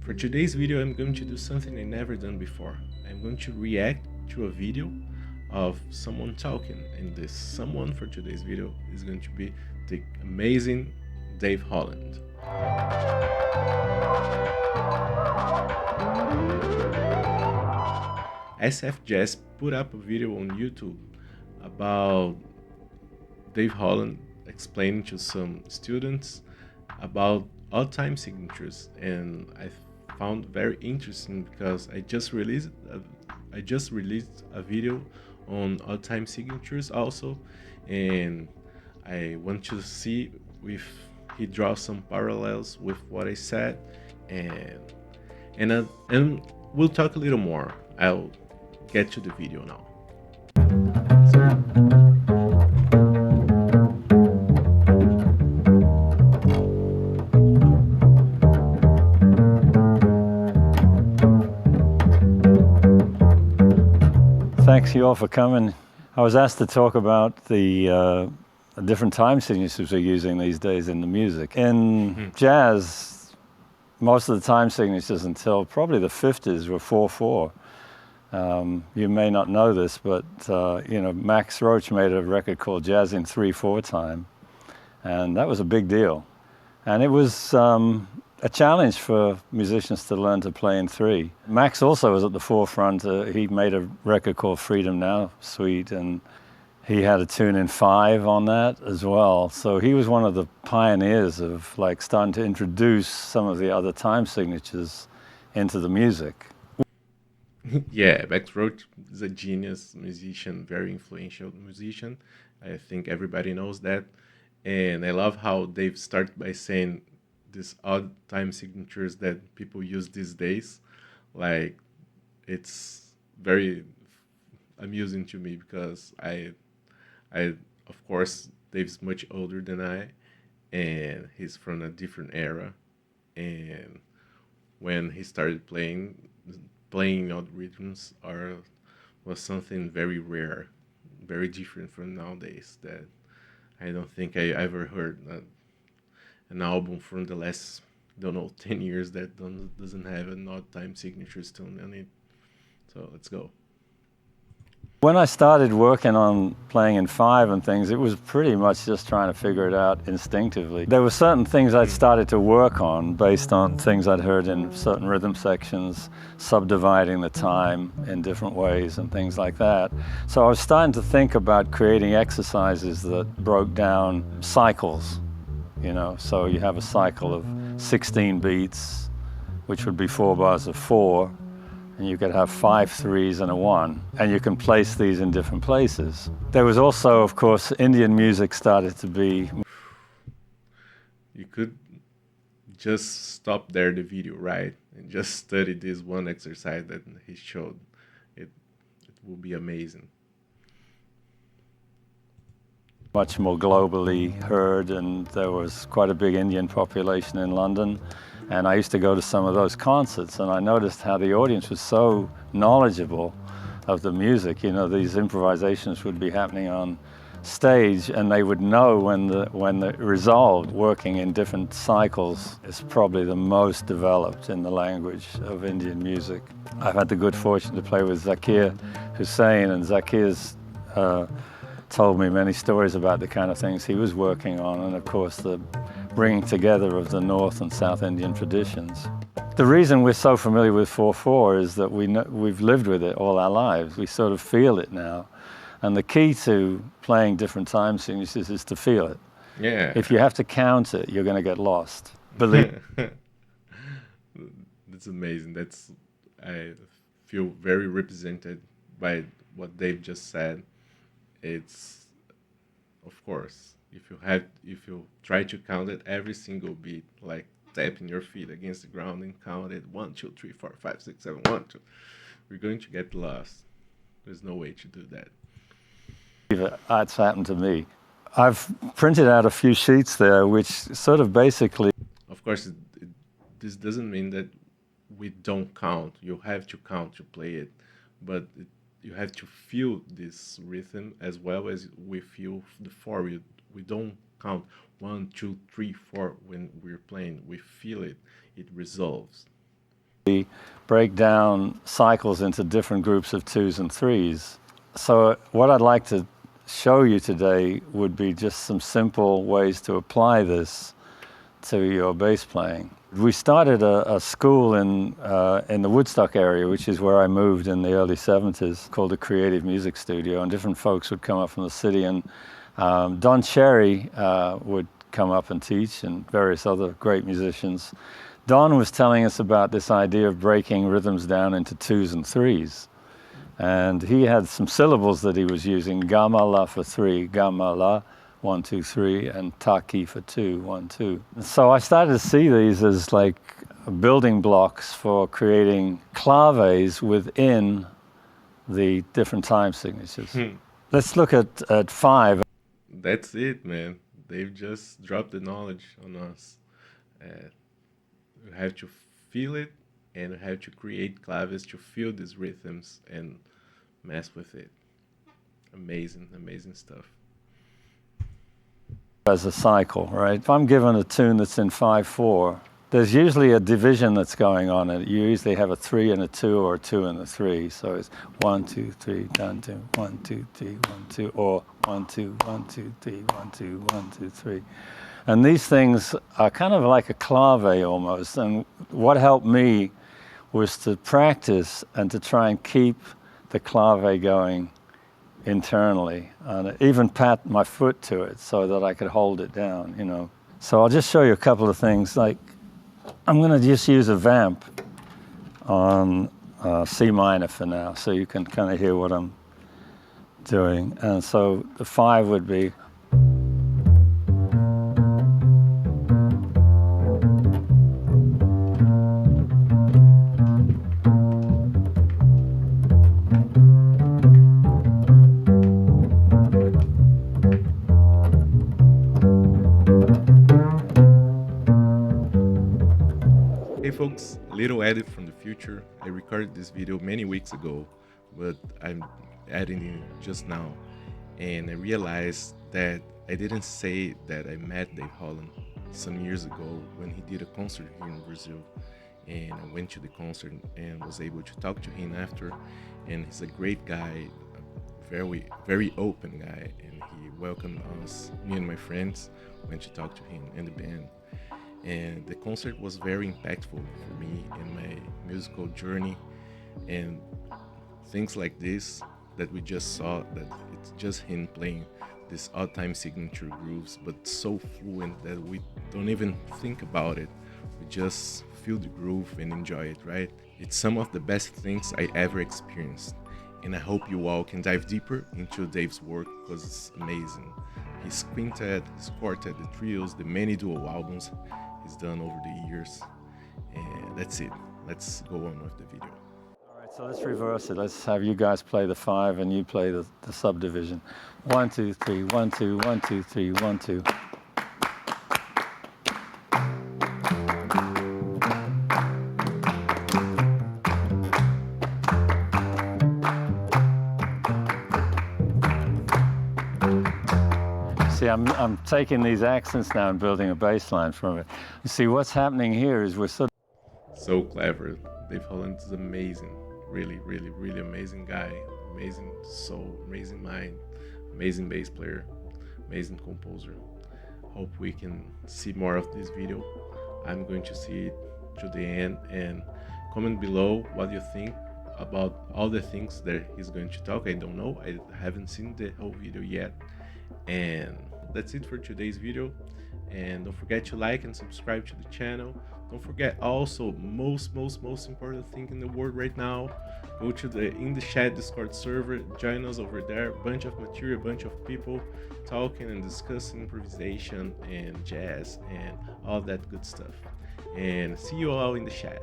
For today's video, I'm going to do something I never done before. I'm going to react to a video of someone talking, and this someone for today's video is going to be the amazing Dave Holland. SFJAZZ put up a video on YouTube about Dave Holland explaining to some students about odd time signatures, and I found very interesting because I just released a video on odd time signatures also, and I want to see if he draws some parallels with what I said, and and we'll talk a little more. I'll get to the video now. Thanks you all for coming. I was asked to talk about the different time signatures we're using these days in the music. In jazz, most of the time signatures until probably the 50s were 4/4. You may not know this, but Max Roach made a record called Jazz in 3/4 time, and that was a big deal. And it was a challenge for musicians to learn to play in 3. Max also was at the forefront. He made a record called Freedom Now Suite, and he had a tune in 5 on that as well. So he was one of the pioneers of starting to introduce some of the other time signatures into the music. Yeah, Max Roach is a genius musician, very influential musician. I think everybody knows that. And I love how Dave started by saying these odd time signatures that people use these days. Like, it's very amusing to me because I of course, Dave's much older than I, and he's from a different era. And when he started playing odd rhythms was something very rare, very different from nowadays. That I don't think I ever heard an album from the last, 10 years that doesn't have an odd time signatures tune on it. So let's go. When I started working on playing in 5 and things, it was pretty much just trying to figure it out instinctively. There were certain things I'd started to work on based on things I'd heard in certain rhythm sections, subdividing the time in different ways and things like that. So I was starting to think about creating exercises that broke down cycles, So you have a cycle of 16 beats, which would be 4 bars of 4, and you could have 5 3s and a 1, and you can place these in different places. There was also, of course, Indian music started to be... You could just stop there the video, right? And just study this one exercise that he showed. It will be amazing. Much more globally heard, and there was quite a big Indian population in London. And I used to go to some of those concerts, and I noticed how the audience was so knowledgeable of the music. These improvisations would be happening on stage, and they would know when the resolved. Working in different cycles is probably the most developed in the language of Indian music. I've had the good fortune to play with Zakir Hussain, and Zakir's told me many stories about the kind of things he was working on, and of course the bringing together of the North and South Indian traditions. The reason we're so familiar with 4/4 is that we've lived with it all our lives. We sort of feel it now. And the key to playing different time signatures is to feel it. Yeah. If you have to count it, you're going to get lost. Believe. That's amazing. I feel very represented by what Dave just said. It's, of course, if you try to count it every single beat, like tapping your feet against the ground and count it 1 2 3 4 5 6 7 1 2, we're going to get lost. There's no way to do that. That's happened to me. I've printed out a few sheets there which sort of basically... Of course, this doesn't mean that we don't count. You have to count to play it, but you have to feel this rhythm as well as we feel the 4. We don't count 1 2 3 4 when we're playing. We feel it. It resolves. We break down cycles into different groups of 2s and 3s. So what I'd like to show you today would be just some simple ways to apply this to your bass playing. We started a school in the Woodstock area, which is where I moved in the early 70s, called a Creative Music Studio, and different folks would come up from the city, and Don Cherry would come up and teach, and various other great musicians. Don was telling us about this idea of breaking rhythms down into 2s and 3s. And he had some syllables that he was using: gamma la for 3, gamma la, 1, 2, 3, and taki for 2, 1, 2. So I started to see these as like building blocks for creating claves within the different time signatures. Let's look at 5. That's it, man. They've just dropped the knowledge on us. You have to feel it, and you have to create claves to feel these rhythms and mess with it. Amazing, amazing stuff. As a cycle, right? If I'm given a tune that's in 5/4, there's usually a division that's going on, and you usually have a 3 and a 2, or a 2 and a 3. So it's 1, 2, 3, down to 1, 2, 3, 1, 2, or 1, 2, 1, 2, 3, 1, 2, 1, 2, 3. And these things are kind of like a clave almost. And what helped me was to practice and to try and keep the clave going internally, and even pat my foot to it so that I could hold it down, you know. So I'll just show you a couple of things. Like, I'm going to just use a vamp on C minor for now, so you can kind of hear what I'm doing. And so the 5 would be. Hey folks, little edit from the future. I recorded this video many weeks ago, but I'm editing it just now. And I realized that I didn't say that I met Dave Holland some years ago when he did a concert here in Brazil. And I went to the concert and was able to talk to him after. And he's a great guy, a very, very open guy. And he welcomed us, me and my friends, went to talk to him and the band. And the concert was very impactful for me in my musical journey, and things like this that we just saw, that it's just him playing these odd time signature grooves, but so fluent that we don't even think about it. We just feel the groove and enjoy it, right? It's some of the best things I ever experienced, and I hope you all can dive deeper into Dave's work because it's amazing. His quintet, his quartet, the trios, the many duo albums he's done over the years. And that's it. Let's go on with the video. All right, so let's reverse it. Let's have you guys play the 5 and you play the subdivision. 1, 2, 3, 1, 2, 1, 2, 3, 1, 2. See, I'm taking these accents now and building a bass line from it. You see, what's happening here is we're so clever. Dave Holland is amazing. Really, really, really amazing guy. Amazing soul, amazing mind, amazing bass player, amazing composer. Hope we can see more of this video. I'm going to see it to the end, and comment below what you think about all the things that he's going to talk. I don't know. I haven't seen the whole video yet. And that's it for today's video, and don't forget to like and subscribe to the channel. Don't forget also, most important thing in the world right now, go to the In The Chat Discord server, join us over there. Bunch of material, bunch of people talking and discussing improvisation and jazz and all that good stuff. And see you all in the chat.